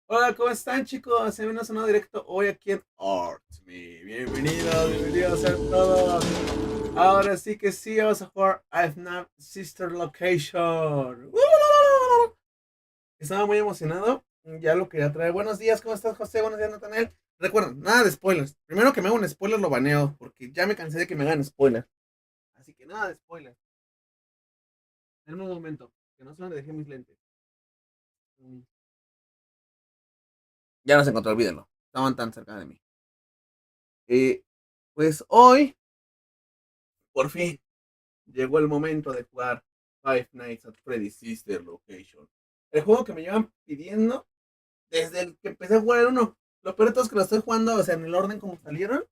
Hola, ¿cómo están, chicos? Se viene a sonar directo hoy aquí en Me. Bienvenidos, bienvenidos a todos. Ahora sí que sí, vamos a jugar a FNAF Sister Location. Estaba muy emocionado. Ya lo quería traer. Buenos días, ¿cómo estás, José? Buenos días, Natanel. Recuerden, nada de spoilers. Primero que me haga un spoiler lo baneo, porque ya me cansé de que me hagan spoilers. Así que nada de spoilers. En un momento, que no se me dejé mis lentes. Ya los encontré, olvídenlo. Estaban tan cerca de mí. Eh, pues hoy, por fin, llegó el momento de jugar Five Nights at Freddy's Sister Location. El juego que me llevan pidiendo desde el que empecé a jugar el uno. Lo peor de todo es que lo estoy jugando, o sea, en el orden como salieron.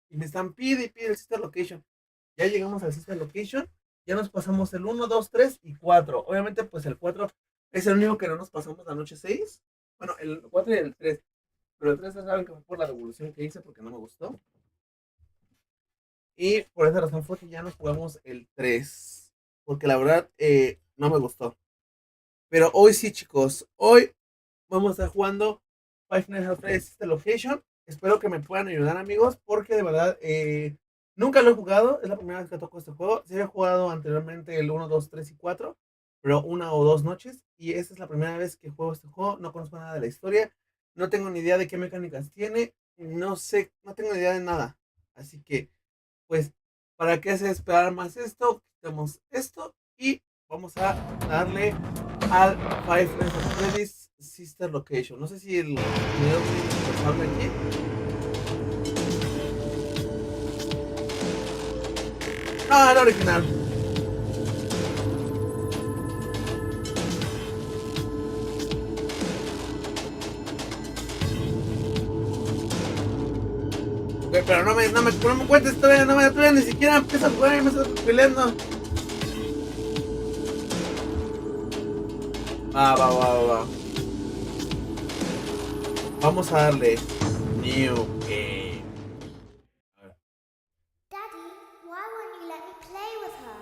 Y me están pide y pide el Sister Location. Ya llegamos al Sister Location. Ya nos pasamos el uno, 2, 3 y 4. Obviamente, pues el 4 es el único que no nos pasamos la noche 6. Bueno, el 4 y el 3. Pero el 3 ya saben que fue por la devolución que hice porque no me gustó. Y por esa razón fue que ya no jugamos el 3. Porque la verdad no me gustó. Pero hoy sí, chicos. Hoy vamos a estar jugando Five Nights at Freddy's The Location. Espero que me puedan ayudar, amigos. Porque de verdad nunca lo he jugado. Es la primera vez que toco este juego. Sí había jugado anteriormente el uno, 2, 3 y 4. Pero una o dos noches. Y esta es la primera vez que juego este juego. No conozco nada de la historia. No tengo ni idea de qué mecánicas tiene. No sé, no tengo ni idea de nada. Así que pues, ¿para qué hacer esperar más esto? Quitamos esto y vamos a darle al Five Nights at Freddy's Sister Location. No sé si el video pasarle aquí. Ah, el original. Ok, pero no me cuentes todavía, todavía ni siquiera empieza a jugar y me estás peleando. Va. Vamos a darle New Game. A ver. Daddy, why won't you let me play with her?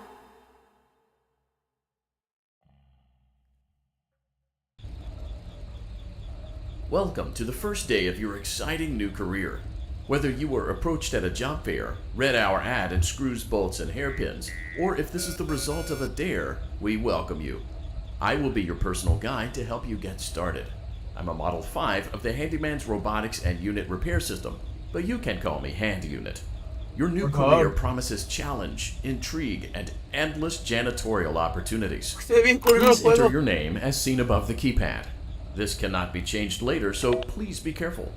Welcome to the first day of your exciting new career. Whether you were approached at a job fair, read our ad in screws, bolts, and hairpins, or if this is the result of a dare, we welcome you. I will be your personal guide to help you get started. I'm a Model 5 of the Handyman's Robotics and Unit Repair System, but you can call me Hand Unit. Your new Por career favor. promises challenge, intrigue, and endless janitorial opportunities. Se ve bien culero el Please enter juego. your name as seen above the keypad. This cannot be changed later, so please be careful.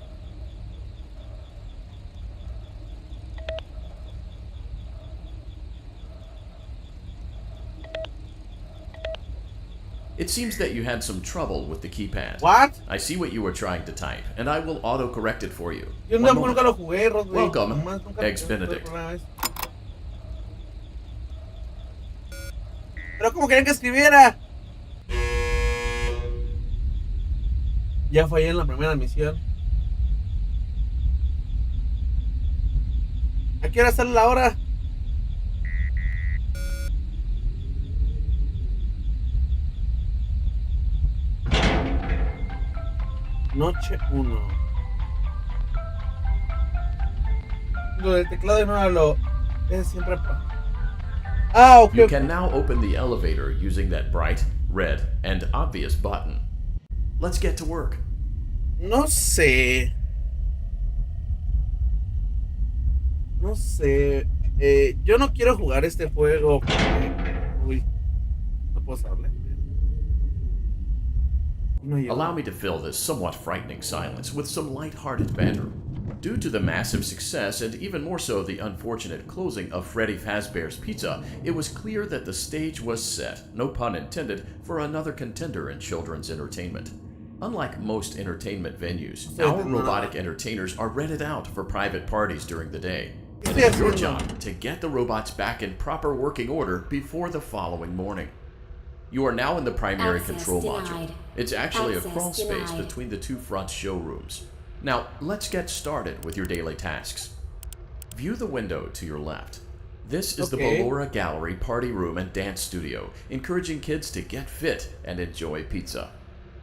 It seems that you had some trouble with the keypad. What? I see what you were trying to type, and I will autocorrect it for you. Yo One nunca moment. lo jugué, Rodney. Welcome, Nomás nunca lo Eggs jugué por Benedict. primera vez. Pero como querían que escribiera. Ya fallé en la primera misión. ¿A qué hora sale la hora? Noche uno. Lo del teclado no era lo. Es siempre. Ok, You ok. can now open the elevator using that bright, red, and obvious button. Let's get to work. No sé. No sé. Yo no quiero jugar este juego. Uy, no puedo saberle. No llego. Allow me to fill this somewhat frightening silence with some light-hearted banter. Due to the massive success, and even more so the unfortunate closing of Freddy Fazbear's Pizza, it was clear that the stage was set, no pun intended, for another contender in children's entertainment. Unlike most entertainment venues, our robotic entertainers are rented out for private parties during the day. And it's your job to get the robots back in proper working order before the following morning. You are now in the primary Access control denied. module. It's actually Access a crawl space denied. between the two front showrooms. Now, let's get started with your daily tasks. View the window to your left. This is the Ballora Gallery party room and dance studio, encouraging kids to get fit and enjoy pizza.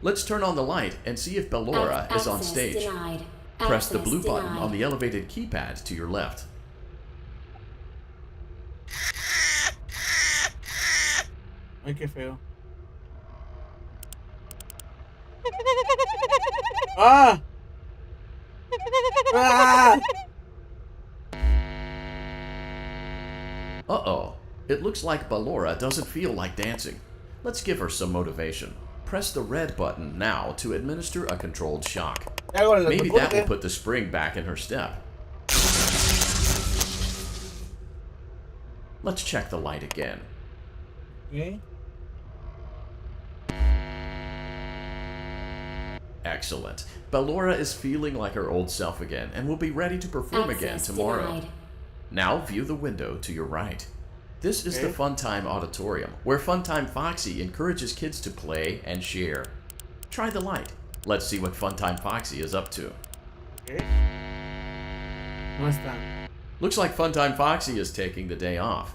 Let's turn on the light and see if Ballora is on stage. Denied. Press the Access blue button denied. on the elevated keypad to your left. Ay, qué feo. ¡Ah! ¡Ah! Uh-oh. It looks like Ballora doesn't feel like dancing. Let's give her some motivation. Press the red button now to administer a controlled shock. Maybe that will put the spring back in her step. Let's check the light again. Okay. Excellent. Ballora is feeling like her old self again and will be ready to perform again Access tomorrow. denied. Now view the window to your right. This is the Okay. Funtime Auditorium, where Funtime Foxy encourages kids to play and share. Try the light. Let's see what Funtime Foxy is up to. Okay. No está. Looks like Funtime Foxy is taking the day off.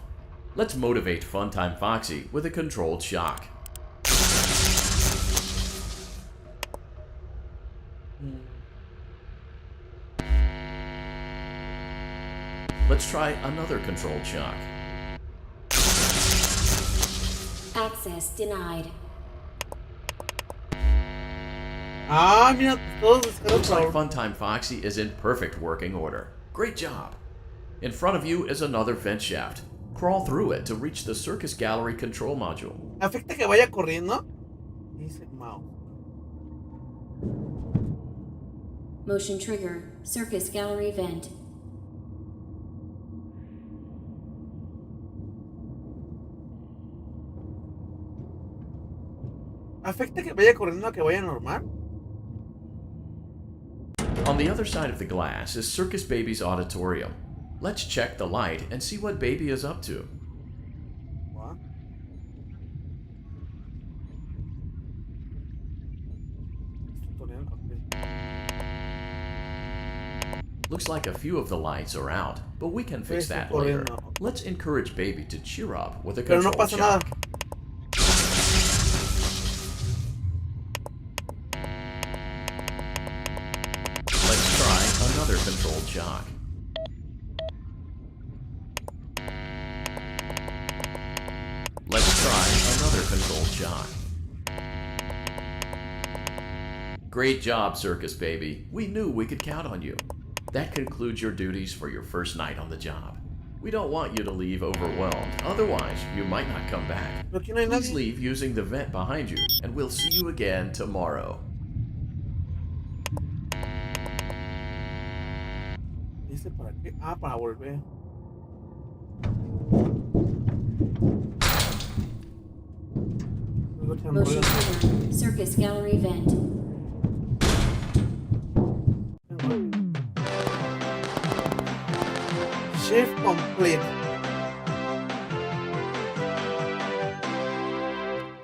Let's motivate Funtime Foxy with a controlled shock. Let's try another controlled shock. Access denied. Ah, mira, todos los Looks like carros. Funtime Foxy is in perfect working order. Great job. In front of you is another vent shaft. Crawl through it to reach the Circus Gallery control module. ¿Afecta que vaya corriendo? Dice Mao. Motion trigger. Circus gallery vent. ¿Afecta que vaya corriendo a que vaya normal? On the other side of the glass is Circus Baby's auditorium. Let's check the light and see what Baby is up to. What? Looks like a few of the lights are out, but we can fix that later. Let's encourage Baby to cheer up with a Pero no controlled pasa shock. nada. Let's try another controlled shock. Let's try another controlled shock. Great job, Circus Baby. We knew we could count on you. That concludes your duties for your first night on the job. We don't want you to leave overwhelmed, otherwise you might not come back. Pero aquí no hay Please nadie. leave using the vent behind you, and we'll see you again tomorrow. Dice para qué. Ah, para volver. Luego echan Motion ruido. trigger. Circus gallery vent. Shift complete.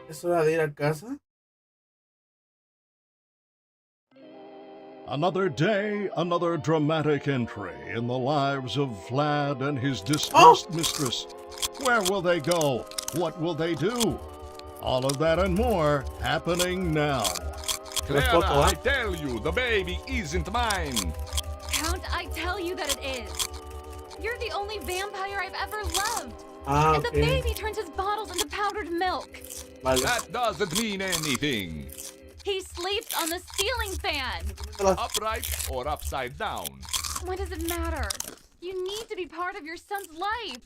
¿Es hora de ir a casa? Another day, another dramatic entry in the lives of Vlad and his distressed mistress. Where will they go? What will they do? All of that and more happening now. Las foto, I ¿ah? tell you, the baby isn't mine. Count, I tell you that it is. You're the only vampire I've ever loved. Ah, And the ok. baby turns his bottles into powdered milk. Vale. That doesn't mean anything. He sleeps on the ceiling fan. Upright or upside down. What does it matter? You need to be part of your son's life.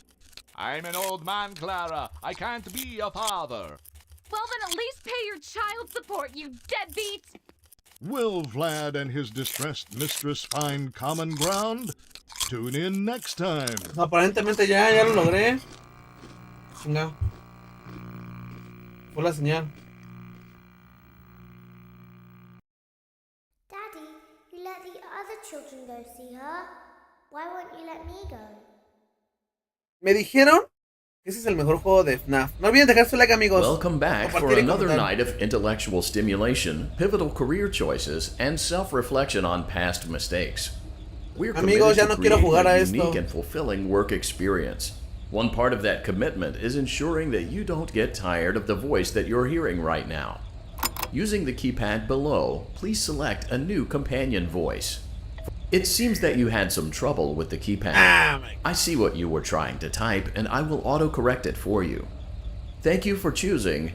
I'm an old man, Clara. I can't be a father. Well, then at least pay your child support, you deadbeat. Will Vlad and his distressed mistress find common ground? Tune in next time. Aparentemente ya lo logré. Chinga. Fue la señal. Daddy, you let the other children go see her. Why won't you let me go? Me dijeron que ese es el mejor juego de FNAF. No olviden dejar su like, amigos. Welcome back for Compartir y another comentar. night of intellectual stimulation, pivotal career choices, and self-reflection on past mistakes. We're Amigos, committed ya to no quiero creating jugar a a esto. unique and fulfilling work experience. One part of that commitment is ensuring that you don't get tired of the voice that you're hearing right now. Using the keypad below, please select a new companion voice. It seems that you had some trouble with the keypad. I see what you were trying to type, and I will autocorrect it for you. Thank you for choosing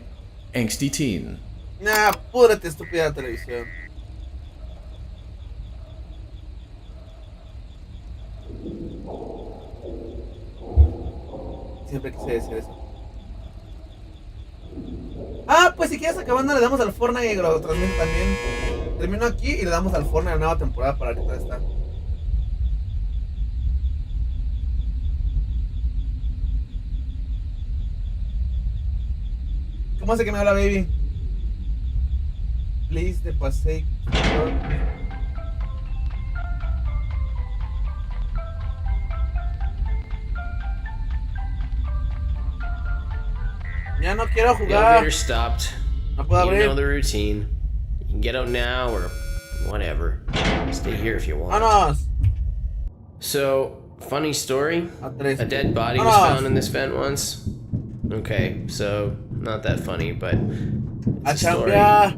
Angsty Teen. Nah, púdrate, estúpida televisión. Siempre quise decir eso. Ah, pues si quieres acabando le damos al Fortnite y lo transmito también. Termino aquí y le damos al Fortnite la nueva temporada para ahorita está. ¿Cómo hace que me habla, baby? Please, te pasé. Ya no quiero The jugar. elevator stopped. No puedo You know abrir. the routine. You can get out now or whatever. Stay here if you want. Vámonos. So, funny story. A tres. A dead body was Vámonos. found in this vent once. Okay, so not that funny, but A it's a story. chambear.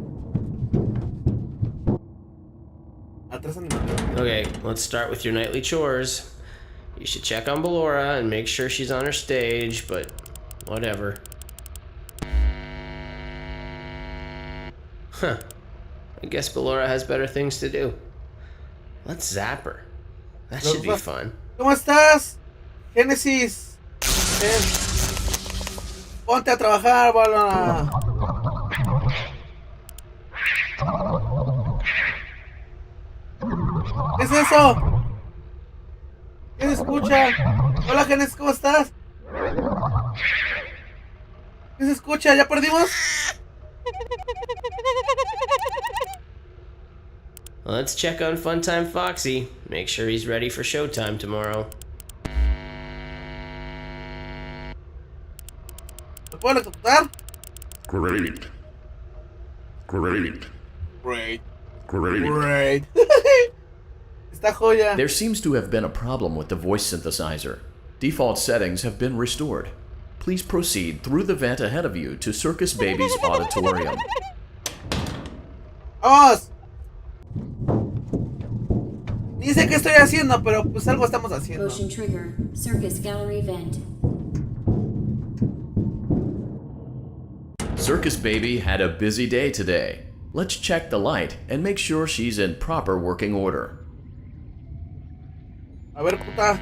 A tres animales. Okay, let's start with your nightly chores. You should check on Ballora and make sure she's on her stage, but whatever. Huh. I guess Ballora has better things to do. Let's zap her. That should be fun. ¿Cómo estás? Génesis. Ponte a trabajar, bola. ¿Qué es eso? ¿Qué se escucha? Hola, Génesis, ¿cómo estás? ¿Qué se escucha? ¿Ya perdimos? Let's check on Funtime Foxy. Make sure he's ready for showtime tomorrow. ¿Me puedo electrocutar? Great. Great. Great. Great. Great. Esta joya. There seems to have been a problem with the voice synthesizer. Default settings have been restored. Please proceed through the vent ahead of you to Circus Baby's auditorium. ¡Vamos! Ni sé qué estoy haciendo, pero pues algo estamos haciendo. Motion trigger. Circus gallery vent. Circus Baby had a busy day today. Let's check the light and make sure she's in proper working order. A ver, puta.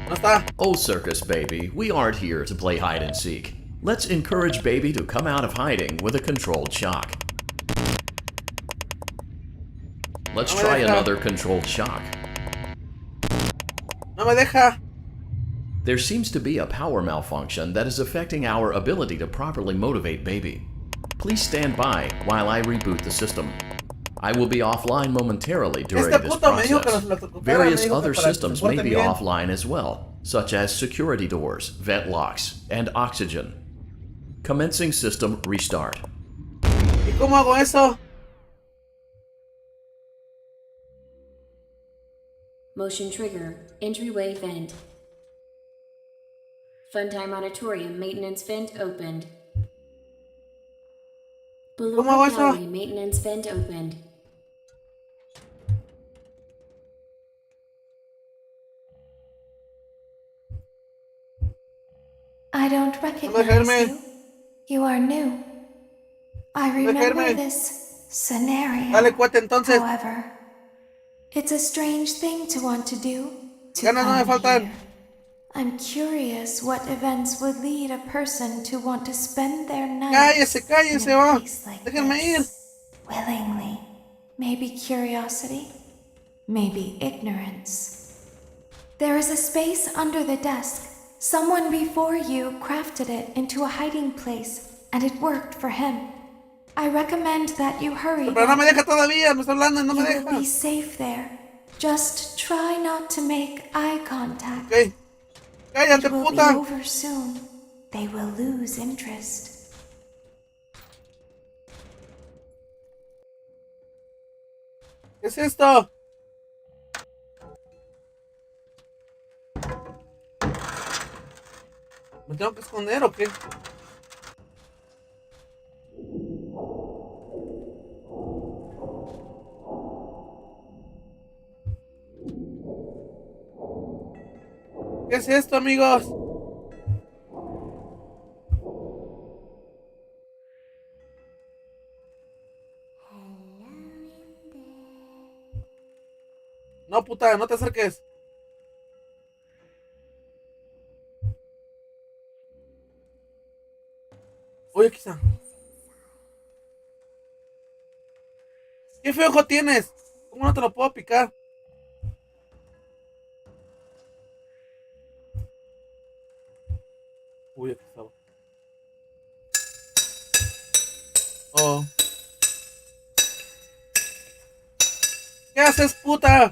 ¿No está? Oh, Circus Baby, we aren't here to play hide and seek. Let's encourage Baby to come out of hiding with a controlled shock. Let's try another controlled shock. No me deja. There seems to be a power malfunction that is affecting our ability to properly motivate Baby. Please stand by while I reboot the system. I will be offline momentarily during Este this puto me dijo que process. nos electrocutara, Various me dijo que other para que se systems may porten be bien. offline as well, such as security doors, vent locks, and oxygen. Commencing system restart. ¿Y cómo hago eso? Motion trigger. Entryway vent. Funtime auditorium maintenance vent opened. ¿Cómo hago Ballora eso? gallery maintenance vent opened. I don't irme. recognize you. You are new. I remember irme. this scenario. Dale, cuate, entonces. However, it's a strange thing to want to do. To Ganas no me come faltan. here. I'm curious what events would lead a person to want to spend their nights Cállese, in a va. place like Déjenme ir. this. Willingly. Maybe curiosity. Maybe ignorance. There is a space under the desk. Someone before you crafted it into a hiding place, and it worked for him. I recommend that you hurry. Pero no me back. deja todavía, me está hablando y no me You will deja. be safe there. Just try not to make eye contact. Ok. Cállate, It will be puta. over soon. They will lose interest. ¿Qué es esto? ¿Me tengo que esconder o qué? ¿Qué es esto, amigos? No, puta, no te acerques. Oye, aquí está. ¿Qué feo ojo tienes? ¿Cómo no te lo puedo picar? Uy, aquí estaba. Oh. ¿Qué haces, puta?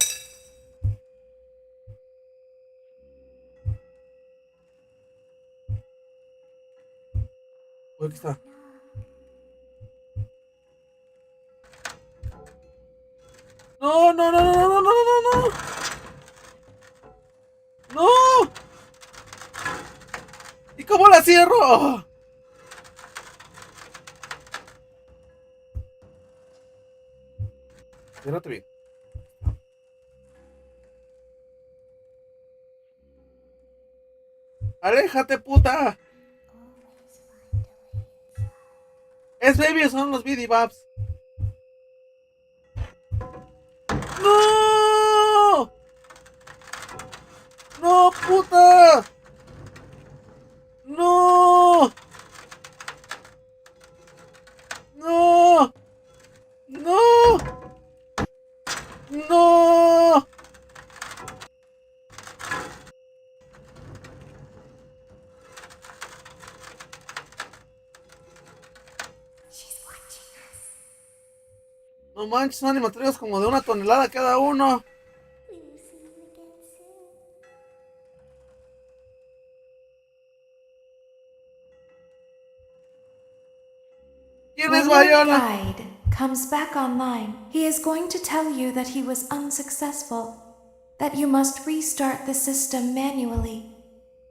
Uy, aquí está. No, no, no, no, no, no, no, no. No. ¿Y cómo la cierro? Ciérrate bien. Aléjate, puta. Es baby, son los bidibabs. ¡No! ¡No, puta! ¡No! ¡No! ¡No! ¡No! No manches, son animatronics como de 1 tonelada cada uno. We will see you again soon. ¿Quién es When your Viola? guide comes back online, he is going to tell you that he was unsuccessful, that you must restart the system manually.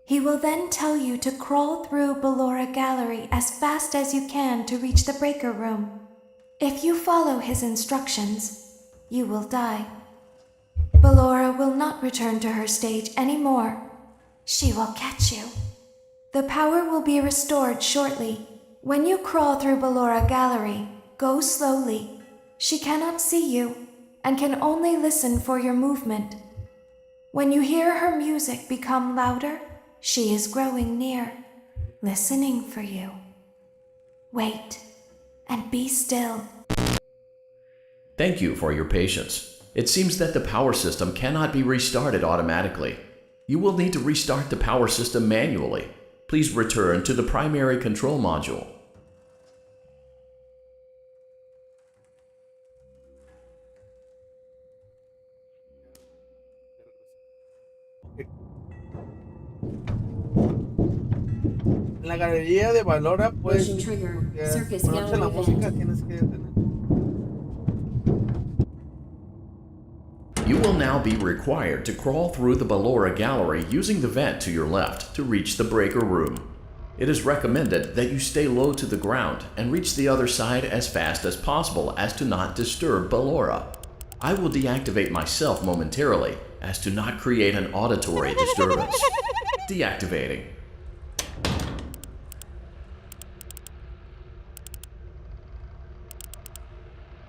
He will then tell you to crawl through Ballora Gallery as fast as you can to reach the breaker room. If you follow his instructions, you will die. Ballora will not return to her stage anymore. She will catch you. The power will be restored shortly. When you crawl through Ballora Gallery, go slowly. She cannot see you and can only listen for your movement. When you hear her music become louder, she is growing near, listening for you. Wait and be still. Thank you for your patience. It seems that the power system cannot be restarted automatically. You will need to restart the power system manually. Please return to the primary control module. En la galería de Valora, pues. Motion trigger. Porque Circus por noche la gallery música event. tienes que detener. You will now be required to crawl through the Ballora Gallery using the vent to your left to reach the breaker room. It is recommended that you stay low to the ground and reach the other side as fast as possible as to not disturb Ballora. I will deactivate myself momentarily as to not create an auditory disturbance. Deactivating.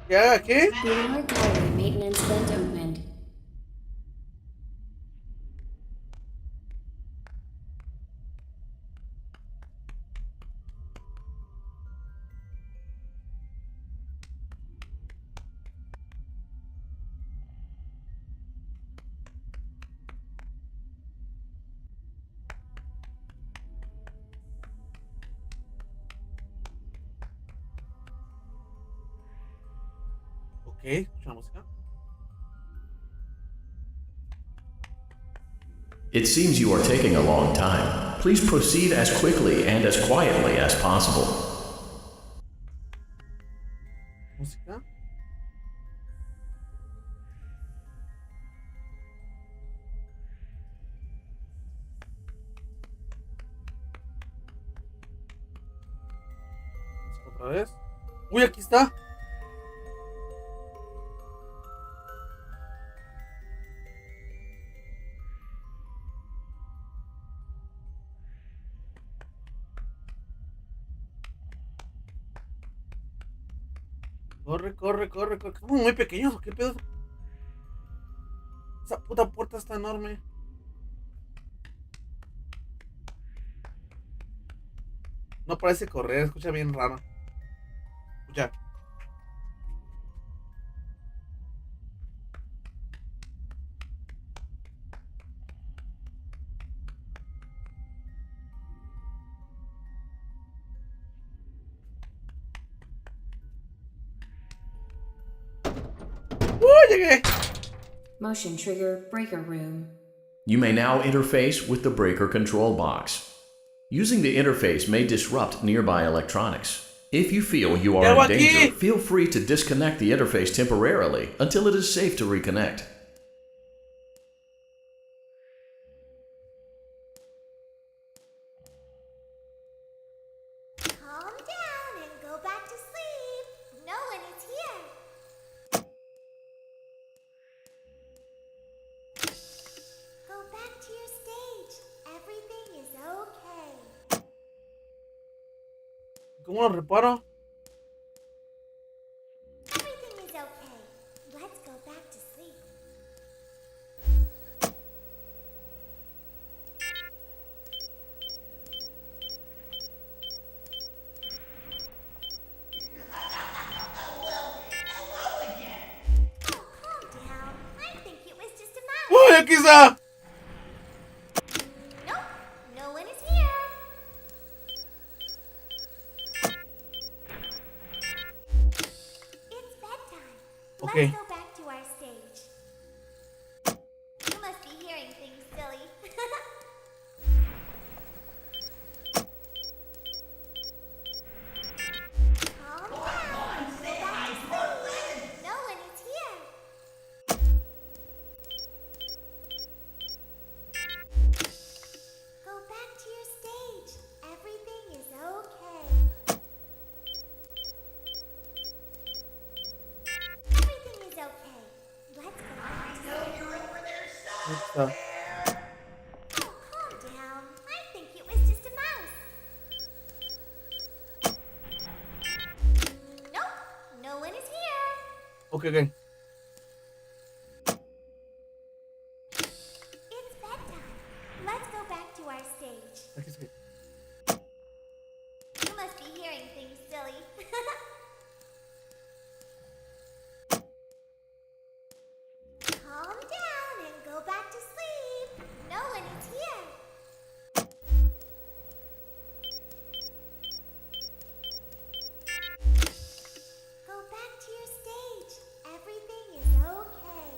¿Qué haga qué? Ballora Gallery maintenance vent opened. Ok, escucha la música. It seems you are taking a long time. Please proceed as quickly and as quietly as possible. Música. Música otra vez. Uy, aquí está. Corre, corre, corre, corre. Somos muy pequeños, ¿o qué pedo? Esa puta puerta está enorme. No parece correr, escucha bien raro. Escucha. Llegué. Motion trigger breaker room. You may now interface with the breaker control box. Using the interface may disrupt nearby electronics. If you feel you are in danger, feel free to disconnect the interface temporarily until it is safe to reconnect. Calm down and go back to sleep. No one is here. Go back to your stage. Everything is okay. ¿Cómo lo reparo? Everything is okay. Let's go back to sleep. Oh, calm down. I think it was just a mouse. ¡Uy, aquí está! Nope, no one is here. It's bedtime. Okay. Let's go back to our stage. You must be hearing things, silly. Calm down. Go back to sleep. No one is here. Go back to your stage. Everything is okay. Everything is okay. Let's go back to sleep. Ahí está. Oh, calm down. I think it was just a mouse. Nope, no one is here. Ok, ok. It's bedtime. Let's go back to our stage. Aquí está. You must be hearing things, silly. Calm down and go back to sleep. No one is here. Go back to your stage. Everything is okay.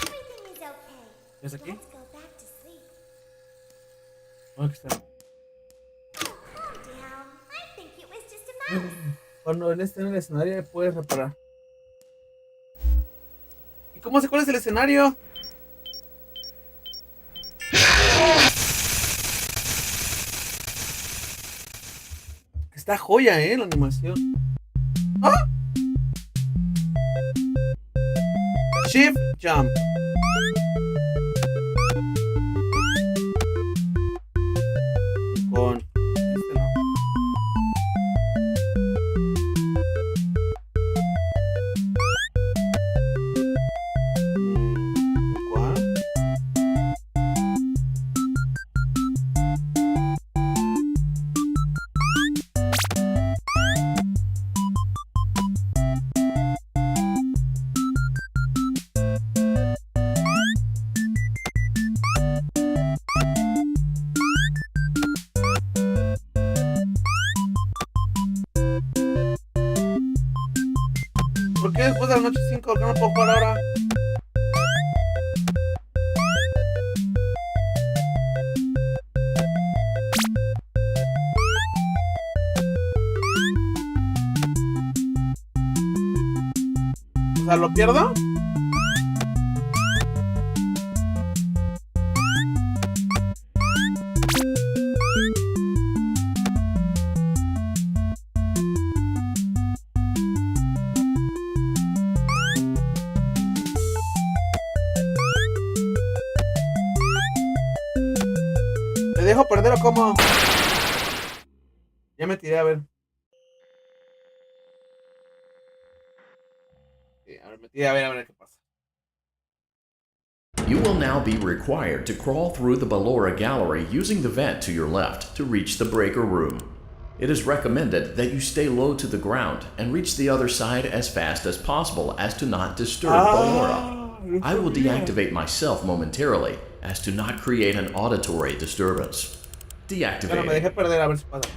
Everything is okay. ¿Es aquí? Let's go back to sleep. Aquí está. Oh, calm down. I think it was just a mouse. Cuando él esté en el escenario, puedes reparar. ¿Y cómo sé cuál es el escenario? Está joya, la animación. ¡Ah! Shift Jump. Con este no. ¿Cuál? ¿Por qué después de la noche 5 no puedo jugar ahora? O sea, ¿lo pierdo? ¿Le dejo perder o cómo? Ya me tiré a ver. Sí, a ver, me tiré a ver qué pasa. You will now be required to crawl through the Ballora gallery using the vent to your left to reach the breaker room. It is recommended that you stay low to the ground and reach the other side as fast as possible as to not disturb Ballora. I will deactivate myself momentarily as to not create an auditory disturbance. Bueno, me Deactivating. dejé perder a ver si pasa.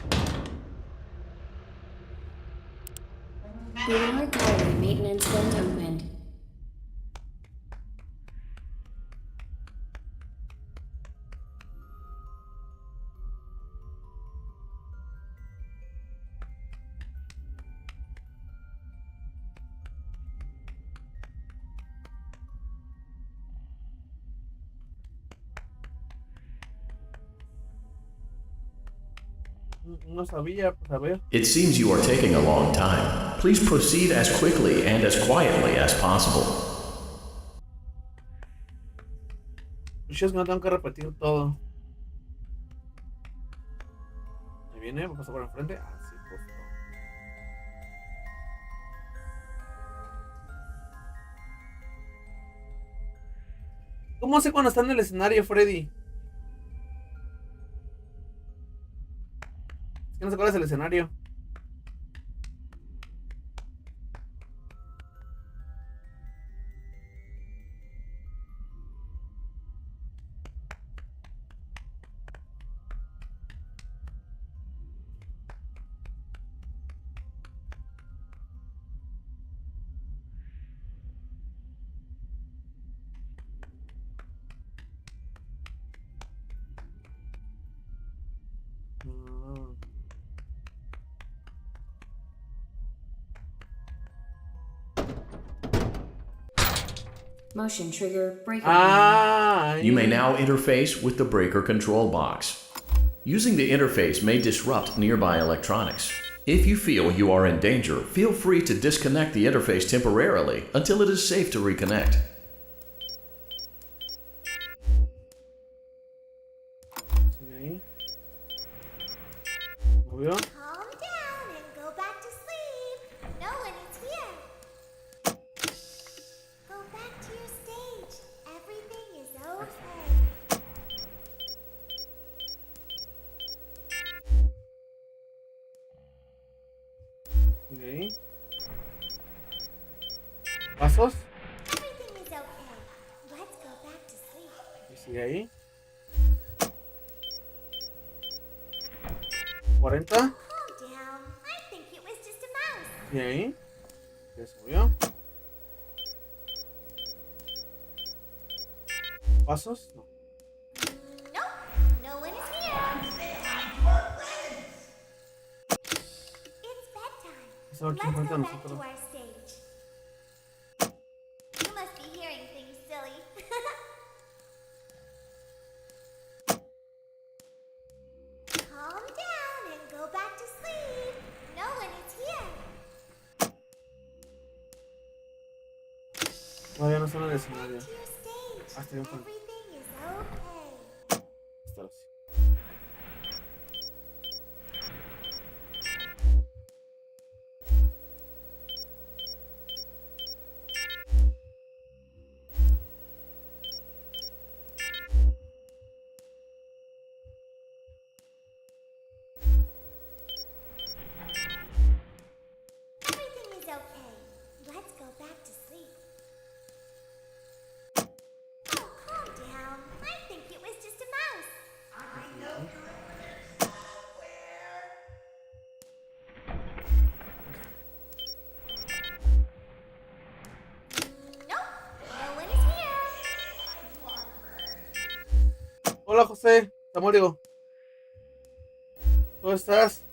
Ballora Gallery maintenance vent opened. No sabía, pues a ver. It seems you are taking a long time. Please proceed as quickly and as quietly as possible. Pues es que no tengo que repetir todo. Ahí viene, me paso por enfrente. Ah, sí, justo. ¿Cómo sé cuando está en el escenario, Freddy? Es que no sé cuál es el escenario. Mm. Motion trigger breaker room. Ah, You may now interface with the breaker control box. Using the interface may disrupt nearby electronics. If you feel you are in danger, feel free to disconnect the interface temporarily until it is safe to reconnect. sí. ¿Movió? Calm down and go back to sleep. No one is here. Go back to your stage. Everything is okay. Sigue ahí. ¿Pasos? Everything is okay. Let's go back to sleep. Y sigue ahí. 40. Calm down. I think it was just a mouse. Sigue ahí. Ya se movió. ¿Pasos? No. Nope. No one is here. It's bedtime. Estaba aquí Let's enfrente go de back to nosotros. our stage. You must be hearing things, silly. Calm down and go back to sleep. No one is here. Todavía no están en el Back escenario. to your stage. Ah, estoy enfrente. Everything is okay. Estar así. Everything is okay. Let's go back to sleep. Oh, calm down. I think it was just a mouse. Nope. No one is here. Hola, José. Samuel, digo. ¿Cómo estás?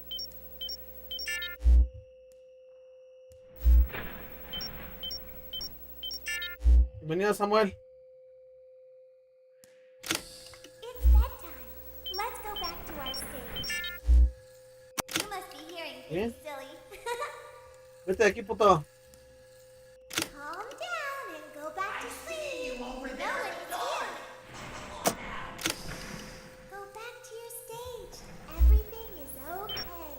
Bienvenido, Samuel. It's bedtime. Let's go back to our stage. You must be hearing things, silly. Vete de aquí, puto. Calm down and go back to sleep. No one is here. Go back to your stage. Everything is okay.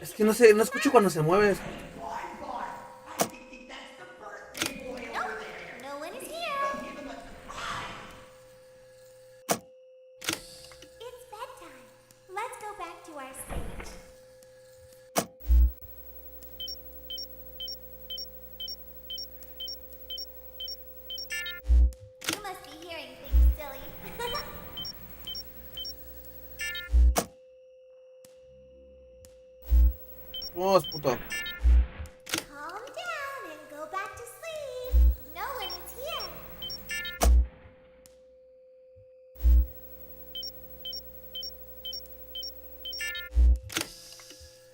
Es que no sé, no escucho cuando se mueve. No one is here. It's bedtime. Let's go back to our stage. You must be hearing things, silly. Vamos, puto. Calm down and go back to sleep. No one is here.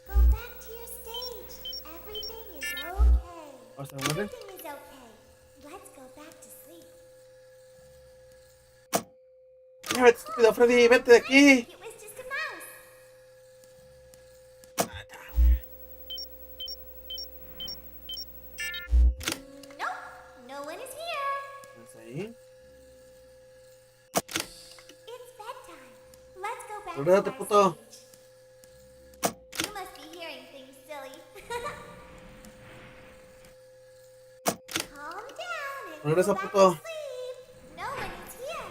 Go back to your stage. Everything is okay. ¿Hasta dónde? Everything is okay. Let's go back to sleep. Ya, vete, estúpido Freddy, vete de aquí. It was just a mouse. Nope, no one is here. ¿Estás ahí? It's bedtime. Let's go back Regresate, to our puto. stage. You must be hearing things, silly. Calm down and Regresa, go back puto. to sleep. No one is here.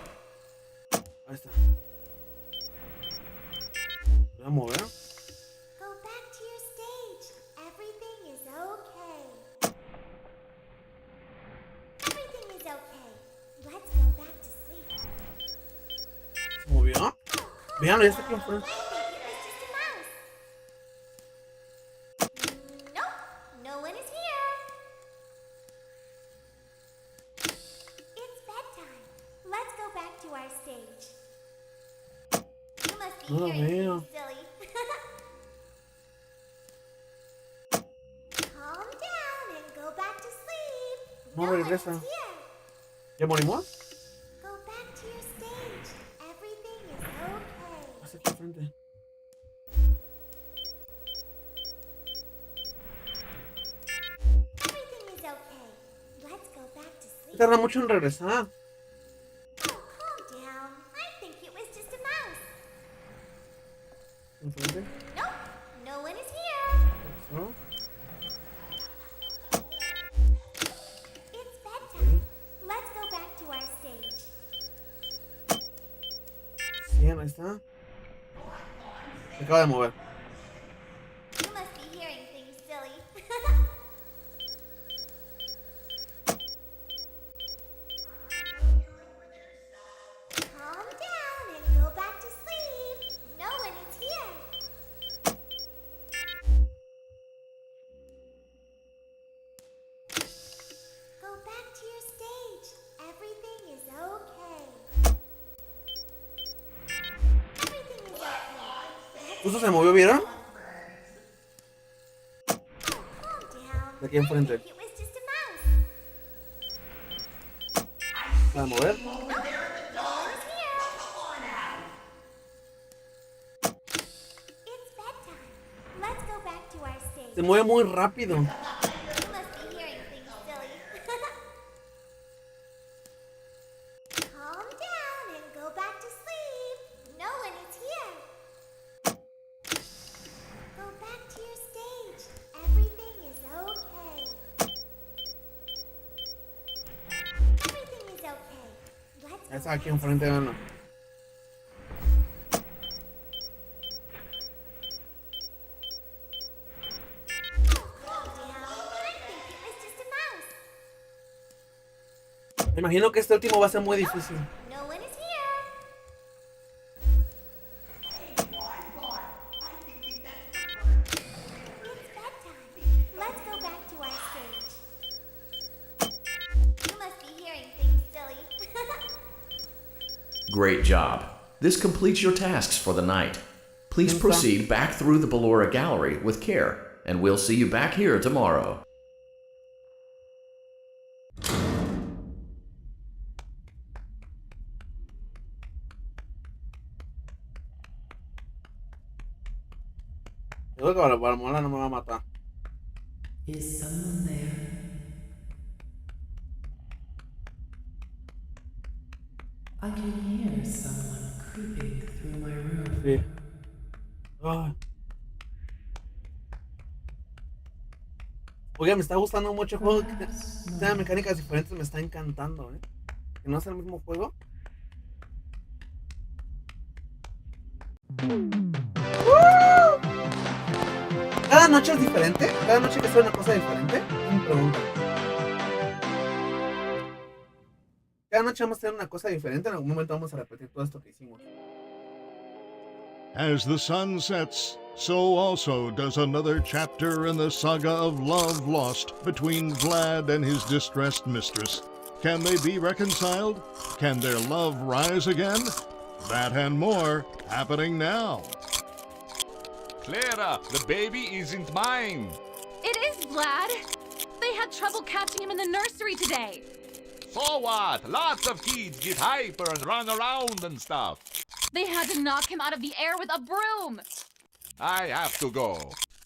Ahí está. Voy a mover. Go back to your stage. Everything is okay. Everything is okay. Let's go back to sleep. ¿Se movió? Vean, ya está aquí enfrente. I think it was just a mouse. Nope, no one is here. It's bedtime. Let's go back to our stage. You must be No lo hearing veo. things, silly. Calm down and go back to sleep. No one regresa. is here. ¿Ya morimos? Go back to your stage. Everything is okay. Hasta aquí enfrente. Everything is okay. Let's go back to sleep. Tarda mucho en regresar. Oh, calm down. I think it was just a mouse. Enfrente. Nope, no one is here. ¿No? It's bedtime. Let's go back to our stage. Bien, ahí está. Se acaba de mover. You must be hearing things, silly. Calm down and go back to sleep. No one is here. Go back to your stage. Everything is okay. Everything is okay. Justo se movió, ¿vieron? Calm down. De aquí enfrente. It was just a mouse. Se va a mover. No one is here. It's bedtime. Let's go back to our stage. Se mueve muy rápido. You must be hearing things, silly. Calm down and go back to sleep. No one is here. Go back to your stage. Everything is okay. Everything is okay. Let's Ya go está aquí back to enfrente, veanlo. Calm down. I think it was just a mouse. Me imagino que este último va a ser muy difícil. No one is here. It's bedtime. Let's go back to our stage. You must be hearing things, silly. Great job. This completes your tasks for the night. Please proceed back through the Ballora Gallery with care, and we'll see you back here tomorrow. Yo creo que a la mola no me va a matar. Is someone there? I can hear someone creeping through my room. Sí. Ay, Oiga, me está gustando mucho el juego. Que tenga mecánicas diferentes, me está encantando, ¿eh? Que no es el mismo juego. ¿Cada noche es diferente? ¿Cada noche que sea una cosa diferente? Me pregunto. Cada noche vamos a tener una cosa diferente. En algún momento vamos a repetir todo esto que hicimos. As the sun sets, so also does another chapter in the saga of love lost between Vlad and his distressed mistress. Can they be reconciled? Can their love rise again? That and more happening now. Clara, the baby isn't mine. It is, Vlad. They had trouble catching him in the nursery today. So what? Lots of kids get hyper and run around and stuff. They had to knock him out of the air with a broom. I have to go.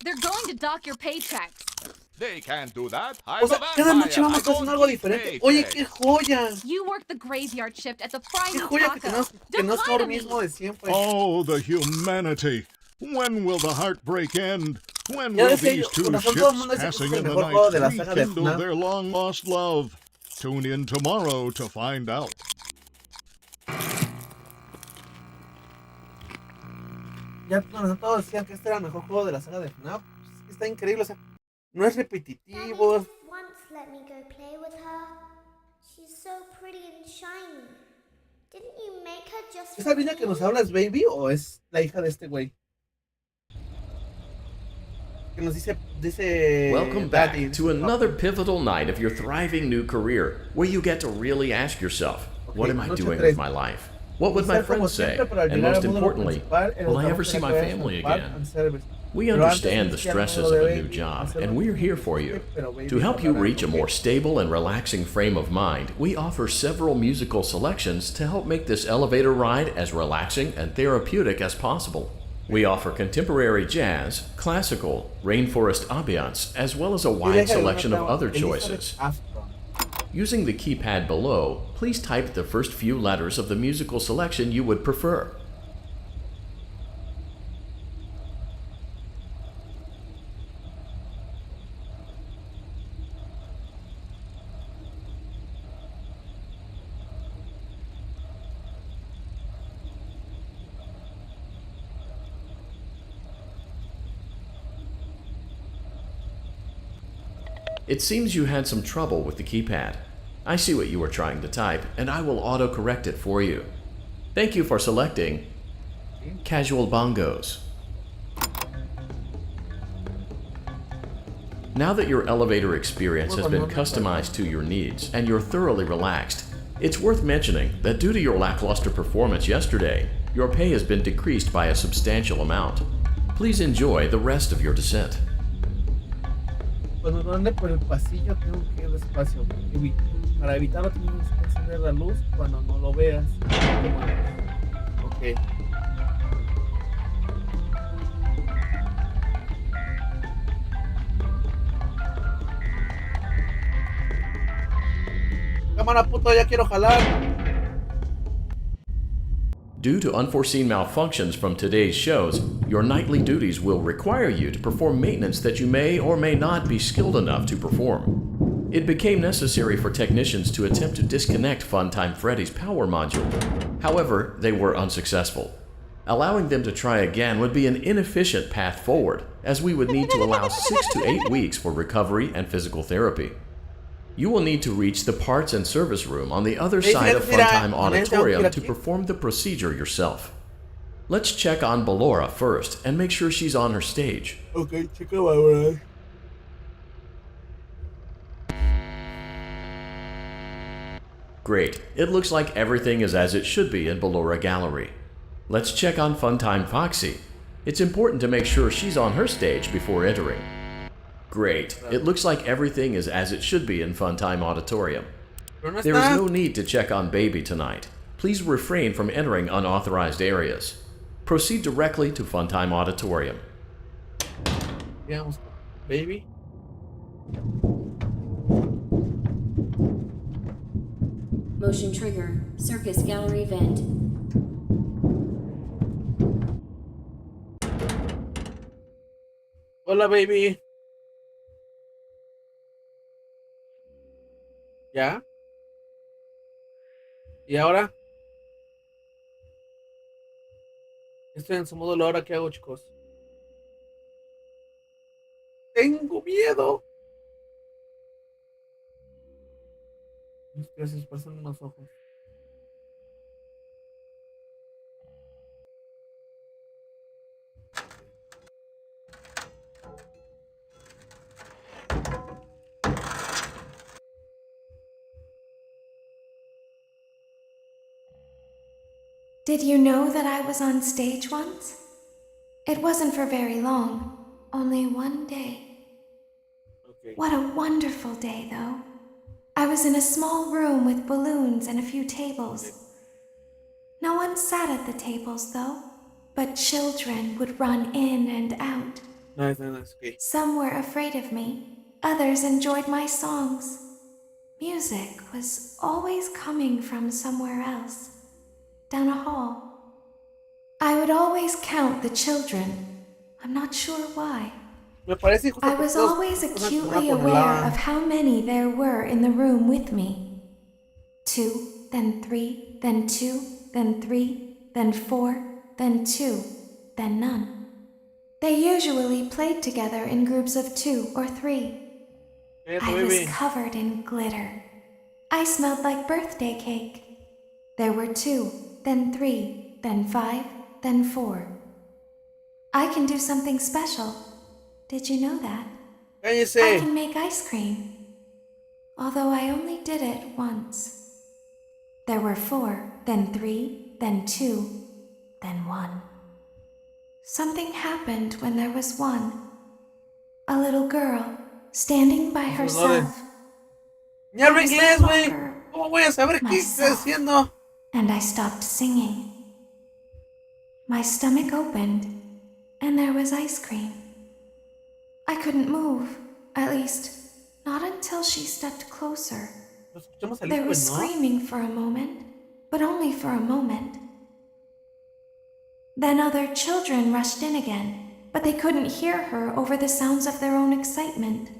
They're going to dock your paychecks. They can't do that. O sea, cada noche vamos haciendo algo diferente. Oye, qué joya. You work the graveyard shift at the Frying Qué joya que Taco. no es lo Decline me. mismo de siempre. Oh, the humanity! When will the heartbreak end? When Ya will decía these yo, two con razón ships todo el mundo dice que passing es el in the mejor juego de la night saga de rekindle FNAF. their long-lost love? Tune in tomorrow to find out. Ya con razón todos decían que este era el mejor juego de la saga de FNAF. Es que está increíble, o sea, no es repetitivo. Daddy just once let me go play with her. She's so pretty and shiny. Didn't you make her just ¿Esa for niña que me? nos habla es Baby o es la hija de este güey? Que nos dice Welcome back Daddy. to another pivotal night of your thriving new career, where you get to really ask yourself, what am I noche doing tres. with my life? What would my Estar como friends say? siempre, pero al And llegar most al módulo importantly, principal, el will I trabajo ever see será my crear family bar again? and service. We Pero antes understand the iniciar el stresses módulo of de a new Baby, job, hacer and un we're here for you. pero Baby To help you hablará, reach a ¿ok? more stable and relaxing frame of mind, we offer several musical selections to help make this elevator ride as relaxing and therapeutic as possible. We offer contemporary jazz, classical, rainforest ambiance, as well as a wide selection of other choices. Using the keypad below, please type the first few letters of the musical selection you would prefer. It seems you had some trouble with the keypad. I see what you were trying to type, and I will auto-correct it for you. Thank you for selecting Casual Bongos. Now that your elevator experience has been customized to your needs and you're thoroughly relaxed, it's worth mentioning that due to your lackluster performance yesterday, your pay has been decreased by a substantial amount. Please enjoy the rest of your descent. Cuando ande por el pasillo tengo que ir despacio. Para evitarlo tienes que encender la luz cuando no lo veas. Ok. Cámara puto, ya quiero jalar. Due to unforeseen malfunctions from today's shows, your nightly duties will require you to perform maintenance that you may or may not be skilled enough to perform. It became necessary for technicians to attempt to disconnect Funtime Freddy's power module. However, they were unsuccessful. Allowing them to try again would be an inefficient path forward, as we would need to allow 6 to 8 weeks for recovery and physical therapy. You will need to reach the parts and service room on the other side of Funtime Auditorium to perform the procedure yourself. Let's check on Ballora first and make sure she's on her stage. Ok, chica, ahora. Great. It looks like everything is as it should be in Ballora Gallery. Let's check on Funtime Foxy. It's important to make sure she's on her stage before entering. Great. It looks like everything is as it should be in Funtime Auditorium. There is no need to check on Baby tonight. Please refrain from entering unauthorized areas. Proceed directly to Funtime Auditorium. Veamos, Baby. Motion trigger. Circus gallery vent. Hola, Baby. ¿Ya? ¿Y ahora? Estoy en su módulo, ¿ahora qué hago, chicos? Tengo miedo. Gracias, pasan los ojos. Did you know that I was on stage once? It wasn't for very long, only one day. Okay. What a wonderful day, though. I was in a small room with balloons and a few tables. No one sat at the tables, though, but children would run in and out. Nice, nice, nice. Okay. Some were afraid of me, others enjoyed my songs. Music was always coming from somewhere else, down a hall. I would always count the children. I'm not sure why. Me parece justo I was todos always pasan acutely por aware la- of how many there were in the room with me. 2, then 3, then 2, then 3, then 4, then 2, then none. They usually played together in groups of 2 or 3. Cállate, I was baby. covered in glitter. I smelled like birthday cake. There were 2, then 3, then 5, then 4. I can do something special. Did you know that? I Cállese. can make ice cream. Although I only did it once. There were 4, then 3, then 2, then 1. Something happened when there was 1. A little girl standing by herself. Ni hablo I was inglés, no güey. longer ¿Cómo voy a saber qué está myself. diciendo? And I stopped singing. My stomach opened, and there was ice cream. I couldn't move, at least, not until she stepped closer. Lo escuchamos al There hijo, was ¿no? screaming for a moment, but only for a moment. Then other children rushed in again, but they couldn't hear her over the sounds of their own excitement.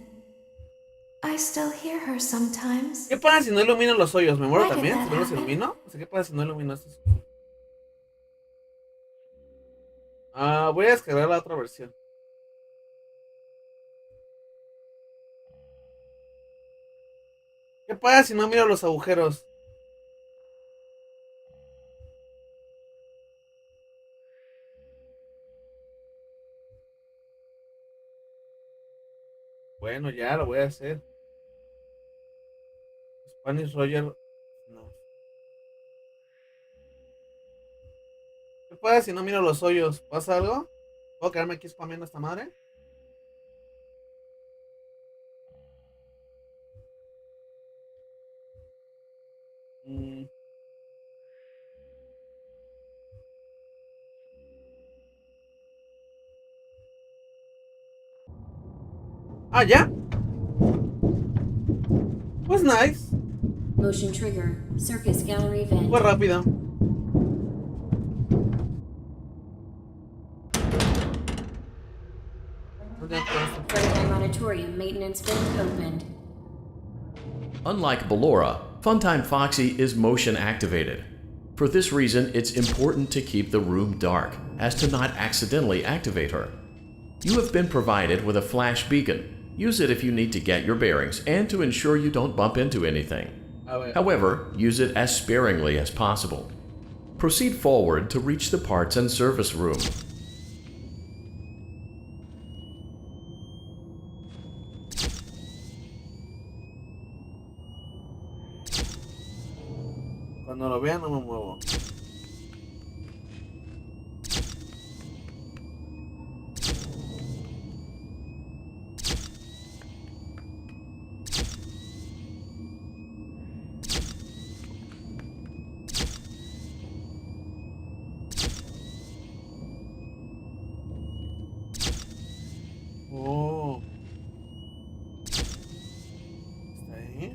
I still hear her sometimes. ¿Qué pasa si no ilumino los hoyos? ¿Me muero Why did también? that ¿Si no los happen? ilumino? O sea, ¿qué pasa si no ilumino estos? Voy a descargar la otra versión. ¿Qué pasa si no miro los agujeros? Bueno, ya lo voy a hacer. Spanish Roger. No. ¿Qué pasa si no miro los hoyos? ¿Pasa algo? ¿Puedo quedarme aquí spameando a esta madre? Mm. Ah, ¿ya? Pues nice. Motion trigger. Circus gallery vent. Fue rápido. Freddy Monitorium maintenance vent opened. Unlike Ballora, Funtime Foxy is motion activated. For this reason, it's important to keep the room dark, as to not accidentally activate her. You have been provided with a flash beacon. Use it if you need to get your bearings and to ensure you don't bump into anything. However, use it as sparingly as possible. Proceed forward to reach the parts and service room. Cuando lo vea no me muevo. Oh. ¿Está ahí?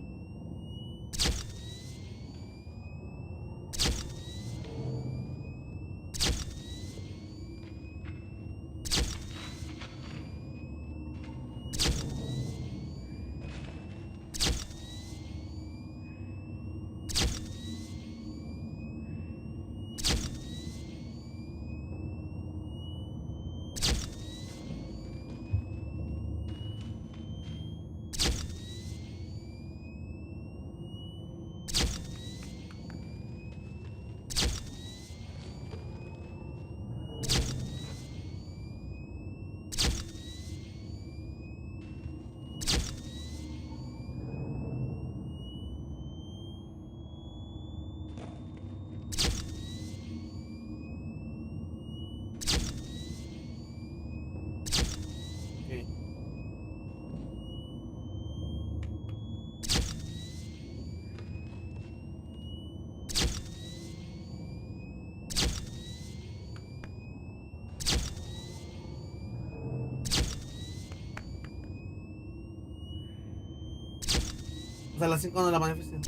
O sea, a las 5 no la manifestan.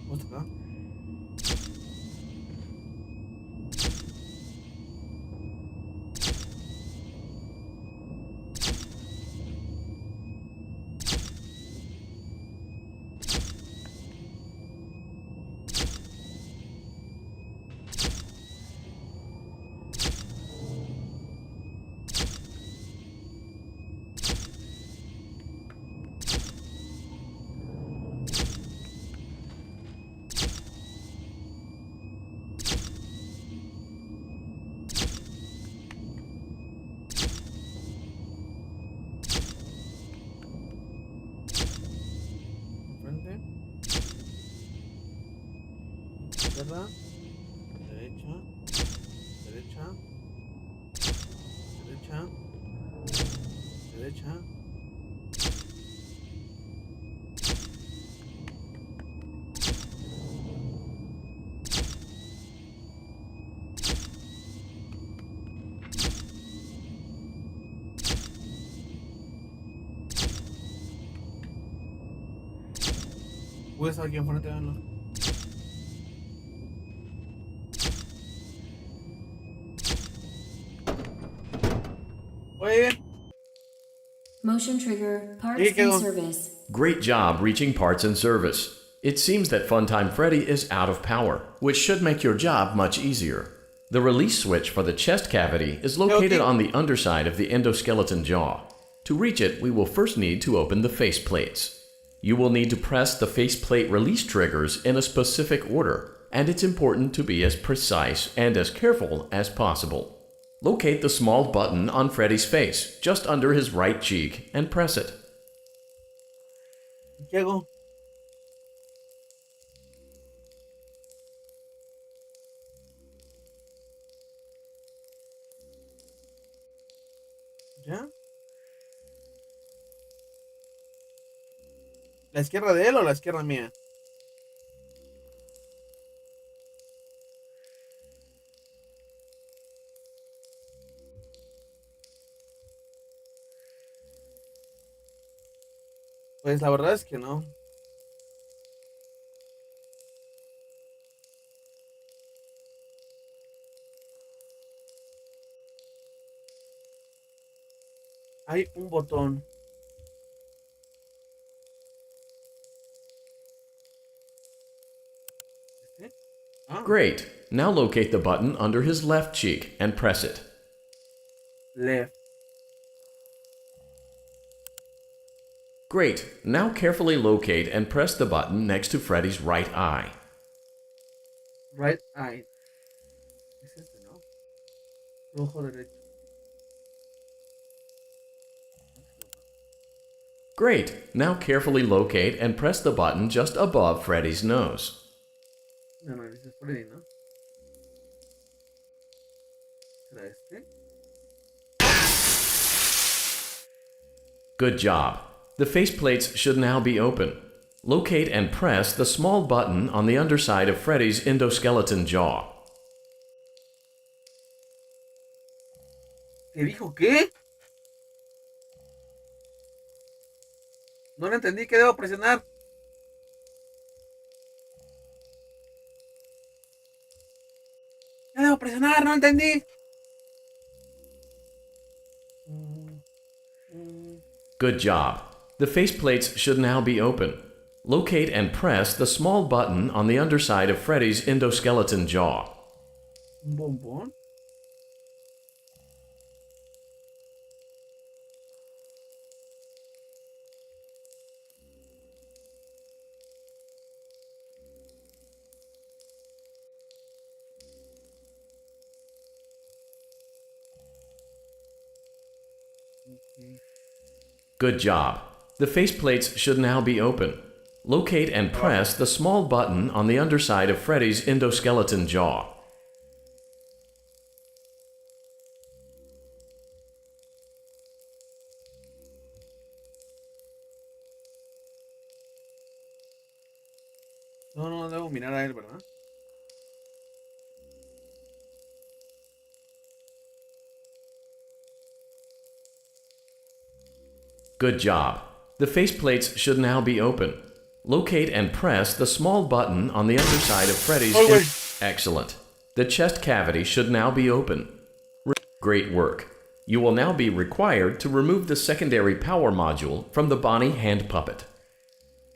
¿Cómo está acá? Frente. Izquierda. Derecha. Derecha. Derecha. Derecha. Puedes estar aquí enfrente, véanlo. Oye, bien. Motion trigger, parts ¿Y qué in hago? service. Great job reaching parts and service. It seems that Funtime Freddy is out of power, which should make your job much easier. The release switch for the chest cavity is located on the underside of the endoskeleton jaw. To reach it, we will first need to open the face plates. You will need to press the faceplate release triggers in a specific order, and it's important to be as precise and as careful as possible. Locate the small button on Freddy's face, just under his right cheek, and press it. ¿Qué hago? ¿Ya? ¿La izquierda de él o la izquierda mía? Pues la verdad es que no. Hay un botón. ¿Este? Ah, Great. Now locate the button under his left cheek and press it. left. Great. Now carefully locate and press the button next to Freddy's right eye. Right eye. Es este, ¿no? Tu ojo derecho. Great. Now carefully locate and press the button just above Freddy's nose. No, no, ese es Freddy, ¿no? ¿Será este? Good job. The faceplates should now be open. Locate and press the small button on the underside of Freddy's endoskeleton jaw. ¿Te dijo qué? No lo entendí, ¿qué debo presionar? ¿Qué debo presionar? No entendí. Good job. The faceplates should now be open. Locate and press the small button on the underside of Freddy's endoskeleton jaw. ¿Un bombón? Good job. The faceplates should now be open. Locate and press the small button on the underside of Freddy's endoskeleton jaw. No, no debo mirar a él, ¿verdad? Good job. The faceplates should now be open. Locate and press the small button on the underside of Freddy's... Excellent. The chest cavity should now be open. Great work. You will now be required to remove the secondary power module from the Bonnie hand puppet.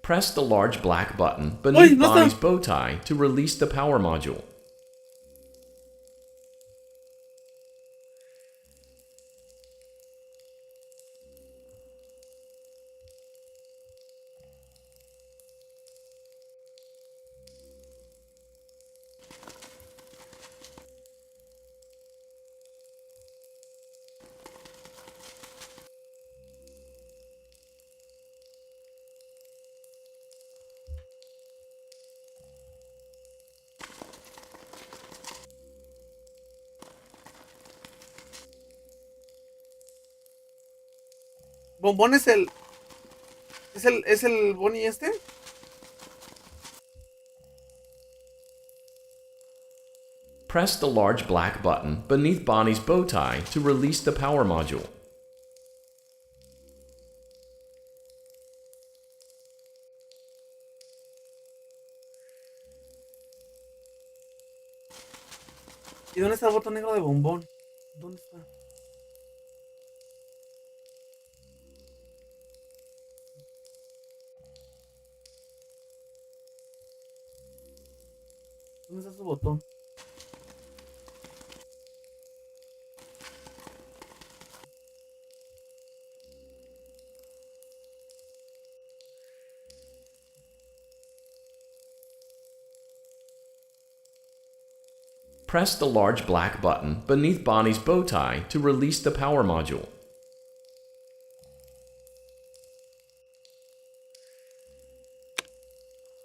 Press the large black button beneath Bonnie's bow tie to release the power module. ¿Bombón es el... ¿Es el Bonnie este? Press the large black button beneath Bonnie's bow tie to release the power module. ¿Y dónde está el botón negro de bombón? ¿Dónde está? ¿Dónde está su botón? Press the large black button beneath Bonnie's bow tie to release the power module.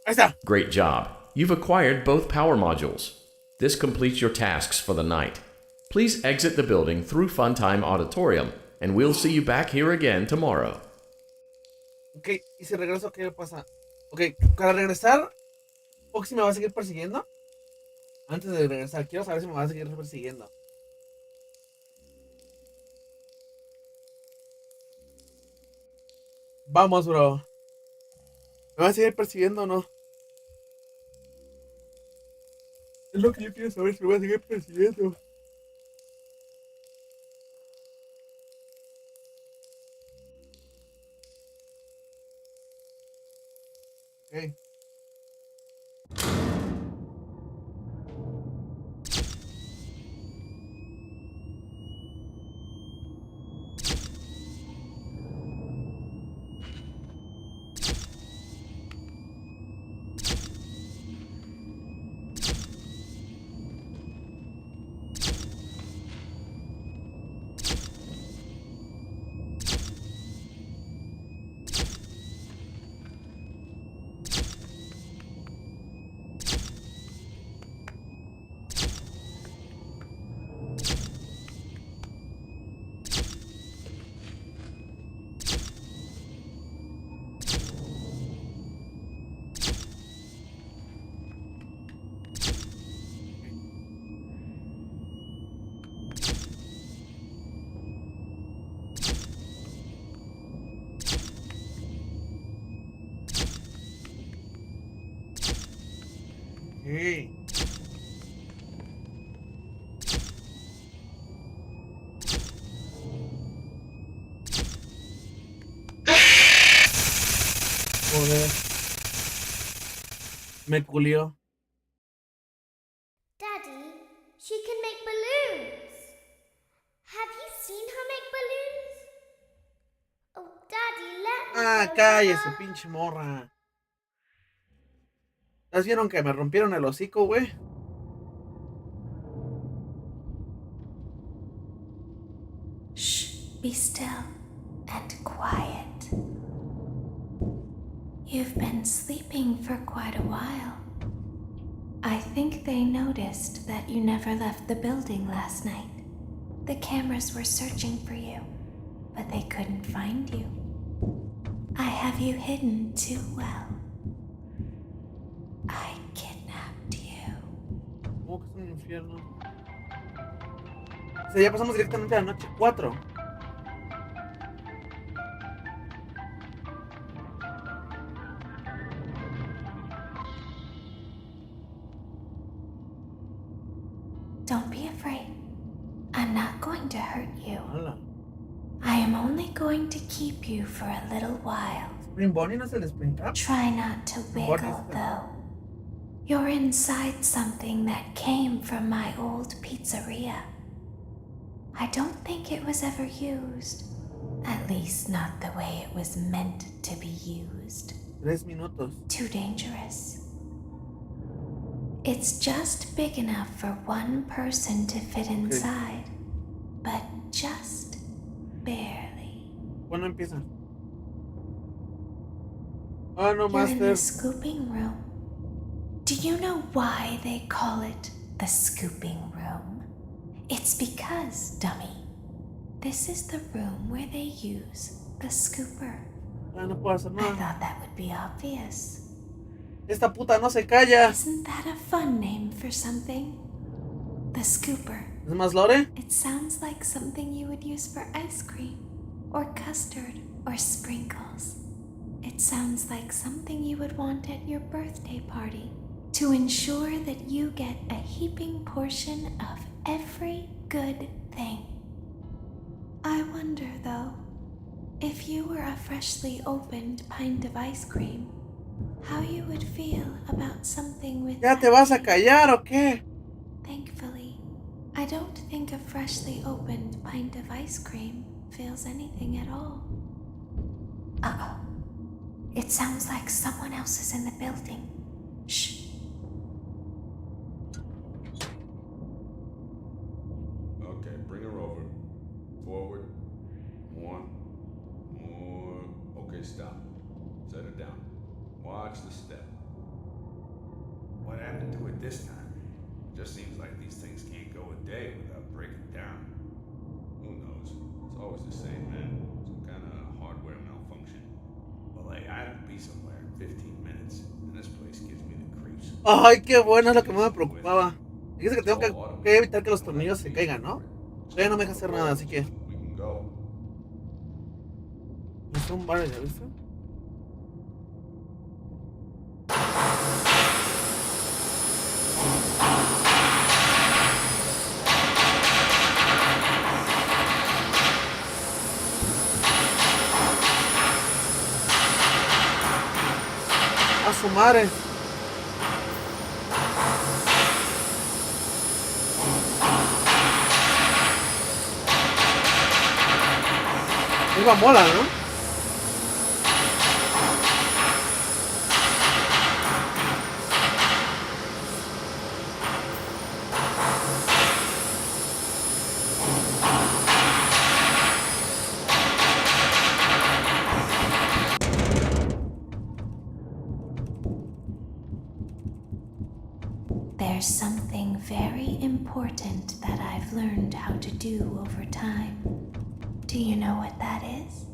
Ahí está. Great job. You've acquired both power modules. This completes your tasks for the night. Please exit the building through Funtime Auditorium, and we'll see you back here again tomorrow. Ok, y si regreso, ¿qué pasa? Ok, para regresar, Foxy me va a seguir persiguiendo. Antes de regresar, quiero saber si me va a seguir persiguiendo. Vamos, bro. ¿Me va a seguir persiguiendo o no? Es lo que yo quiero saber, si me va a seguir persiguiendo. Ok. Okay. Joder. Me culió. Daddy, she can make balloons. Have you seen her make balloons? Oh, Daddy, let me Ah, go cállese, now. pinche morra. ¿Las vieron que me rompieron el hocico, güey? Shh, be still and quiet. You've been sleeping for quite a while. I think they noticed that you never left the building last night. The cameras were searching for you, but they couldn't find you. I have you hidden too well. I kidnapped you. ¿Cómo que es un infierno? O sea, ya pasamos directamente a la noche 4. Don't be afraid. I'm not going to hurt you. Hola. I am only going to keep you for a little while. Spring Bonnie no es el Spring Trap. Try not to wiggle, though. You're inside something that came from my old pizzeria. I don't think it was ever used. At least not the way it was meant to be used. 3 minutos. Too dangerous. It's just big enough for one person to fit inside, but just barely. ¿Cuándo empieza? Oh, no, You're in the Master. scooping room. Do you know why they call it the scooping room? It's because, dummy, this is the room where they use the scooper. Ah, no puedo hacer I nada. thought that would be obvious. Esta puta no se calla. Isn't that a fun name for something? The scooper. ¿Es más Lore? It sounds like something you would use for ice cream, or custard, or sprinkles. It sounds like something you would want at your birthday party to ensure that you get a heaping portion of every good thing. I wonder, though, if you were a freshly opened pint of ice cream, how you would feel about something with ¿Ya te vas a callar o qué? Thankfully, I don't think a freshly opened pint of ice cream feels anything at all. Uh-oh. It sounds like someone else is in the building. Shh. Okay, bring her over. Forward. More. Okay, stop. Set her down. Watch the step. What happened to it this time? Just seems like these things can't go a day without breaking down. Who knows? It's always the same, man. Some kind of hardware malfunction. Well, hey, I have to be somewhere in 15 minutes, and this place gives me the creeps. Ay, qué bueno, es lo que más me preocupaba. Dice que tengo que evitar que los tornillos se caigan, ¿no? Todavía no me deja hacer nada, así que... We can go. Son varios, ¿ya viste? A su madre. Iba mola, ¿no? There's something very important that I've learned how to do over time. Do you know what that is?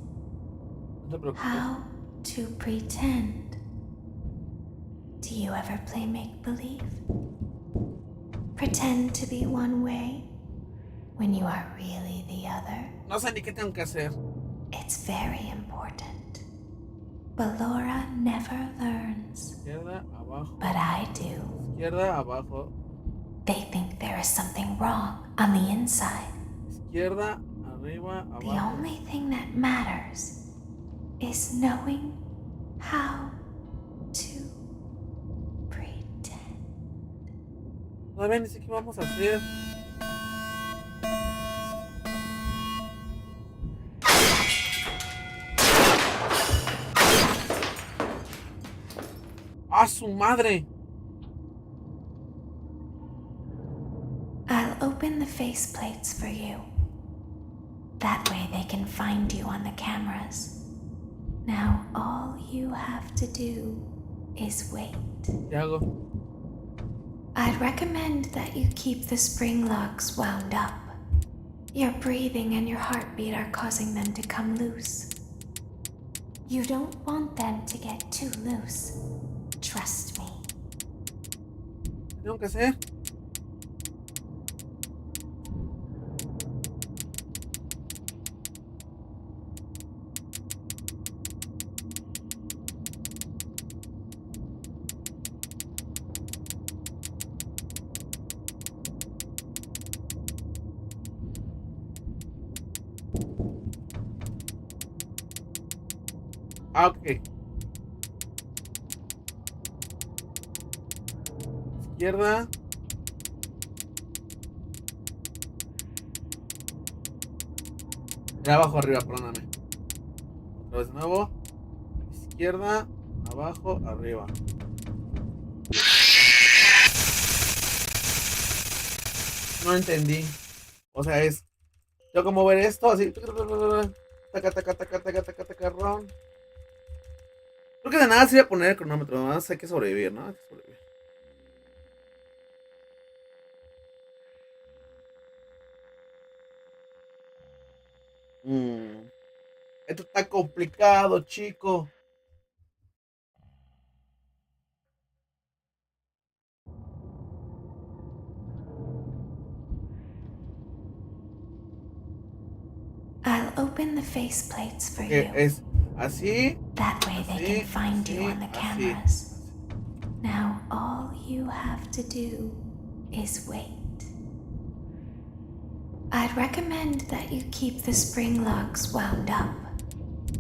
No te preocupes. How to pretend. Do you ever play make-believe? Pretend to be one way when you are really the other. No sé ni qué tengo que hacer. It's very important. Ballora never learns, Izquierda, abajo. but I do. Izquierda, abajo. They think there is something wrong on the inside. Izquierda, arriba, The abajo. only thing that matters is knowing how to pretend. Todavía ni sé qué vamos a hacer. ¡A su madre! I'll open the faceplates for you. That way they can find you on the cameras. Now all you have to do is wait. ¿Qué hago? I'd recommend that you keep the spring locks wound up. Your breathing and your heartbeat are causing them to come loose. You don't want them to get too loose. Trust me. ¿Qué tengo que hacer? Ah, ok. Izquierda. Era abajo, arriba, perdóname. Otra vez de nuevo. Izquierda, abajo, arriba. No entendí. O sea, es. Tengo que mover esto así. Taca, taca, taca, taca, taca, taca, ron. Creo que de nada sirve poner el cronómetro. Nada más hay que sobrevivir, ¿no? Hay que sobrevivir. Esto está complicado, chico. I'll open the faceplates for Okay, you. es así. That way they can find you on the cameras. Now all you have to do is wait. I'd recommend that you keep the spring locks wound up.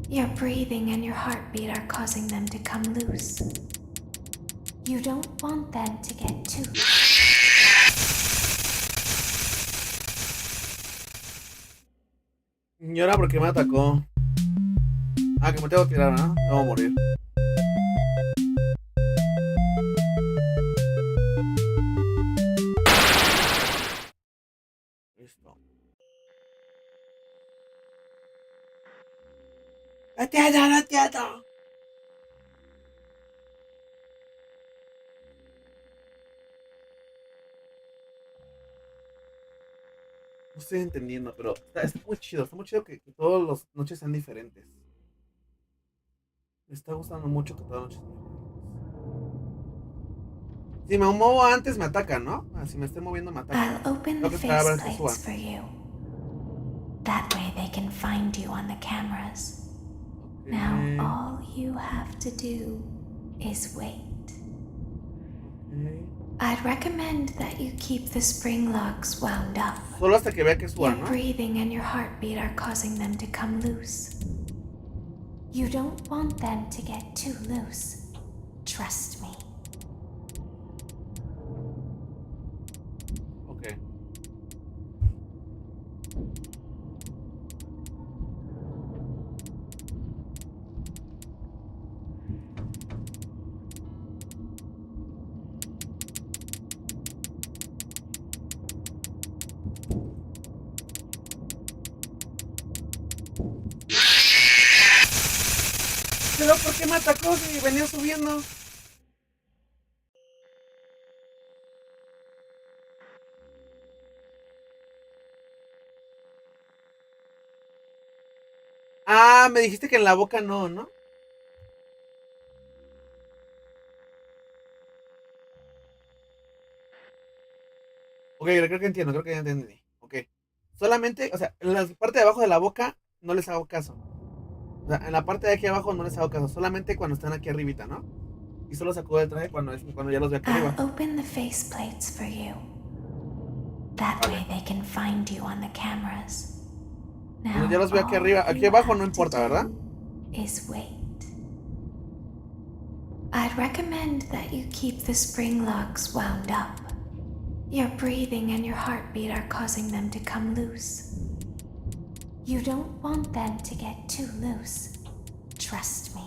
Your breathing and your heartbeat are causing them to come loose. You don't want them to get too ¿Y ahora por qué me atacó? Ah, que me tengo que tirar, ¿no? Tengo que morir. Listo. ¡No entiendo, no entiendo! No estoy entendiendo, pero está muy chido. Está muy chido que todas las noches sean diferentes. Me está gustando mucho que todas las noches sean diferentes. Si me muevo antes, me atacan, ¿no? Si me estoy moviendo, me atacan. I'll open Tengo the que esperar a ver que suban. faceplates for you. That way they can find you on the cameras. Now all you have to do is wait. I'd recommend that you keep the spring locks wound up. Solo hasta que vea que suban, Your ¿no? breathing and your heartbeat are causing them to come loose. You don't want them to get too loose. Trust me. Ok. ¿Pero por qué me atacó si venía subiendo? Ah, me dijiste que en la boca no, ¿no? Ok, creo que entiendo, creo que ya entendí. Ok. Solamente, o sea, en la parte de abajo de la boca no les hago caso. O sea, en la parte de aquí abajo no les hago caso. Solamente cuando están aquí arribita, ¿no? Y solo sacudo el traje cuando ya los veo aquí arriba. I'll open the faceplates for you. That way they can find you on the cameras. Cuando ya los veo aquí arriba. Aquí abajo no importa, ¿verdad? Is wait. I'd recommend that you keep the spring locks wound up. Your breathing and your heartbeat are causing them to come loose. You don't want them to get too loose. Trust me.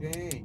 Ok.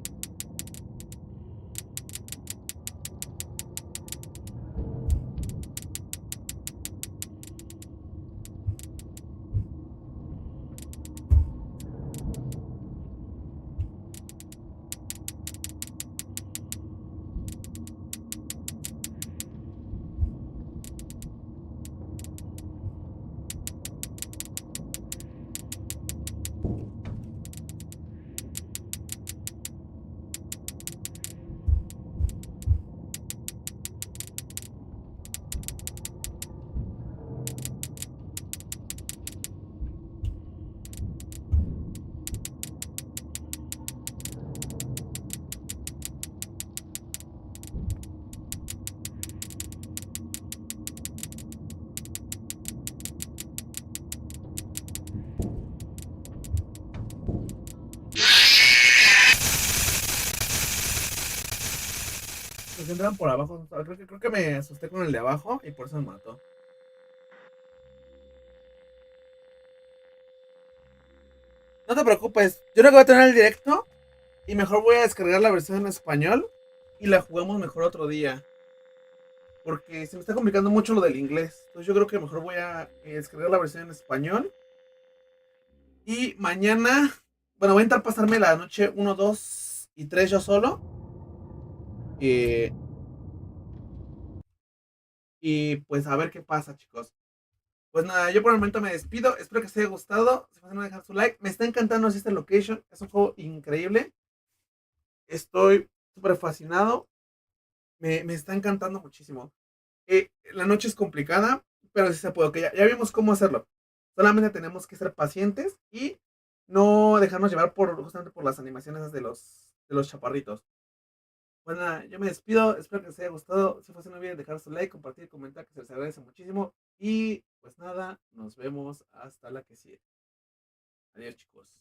Porque entraban por abajo. Creo que me asusté con el de abajo y por eso me mató. No te preocupes, yo no voy a tener el directo y mejor voy a descargar la versión en español y la jugamos mejor otro día. Porque se me está complicando mucho lo del inglés. Entonces yo creo que mejor voy a descargar la versión en español. Y mañana, bueno, voy a intentar pasarme la noche 1, 2 y 3 yo solo. Eh, y pues a ver qué pasa, chicos. Pues nada, yo por el momento me despido. Espero que os haya gustado. Si no dejar su like. Me está encantando este location. Es un juego increíble. Estoy súper fascinado. Me está encantando muchísimo. La noche es complicada, pero sí se puede. Ok, ya vimos cómo hacerlo. Solamente tenemos que ser pacientes y no dejarnos llevar justamente por las animaciones de los chaparritos. Bueno, nada, yo me despido. Espero que les haya gustado. Si fue así, no olviden dejar su like, compartir, comentar, que se les agradece muchísimo. Y pues nada, nos vemos hasta la que sigue. Adiós, chicos.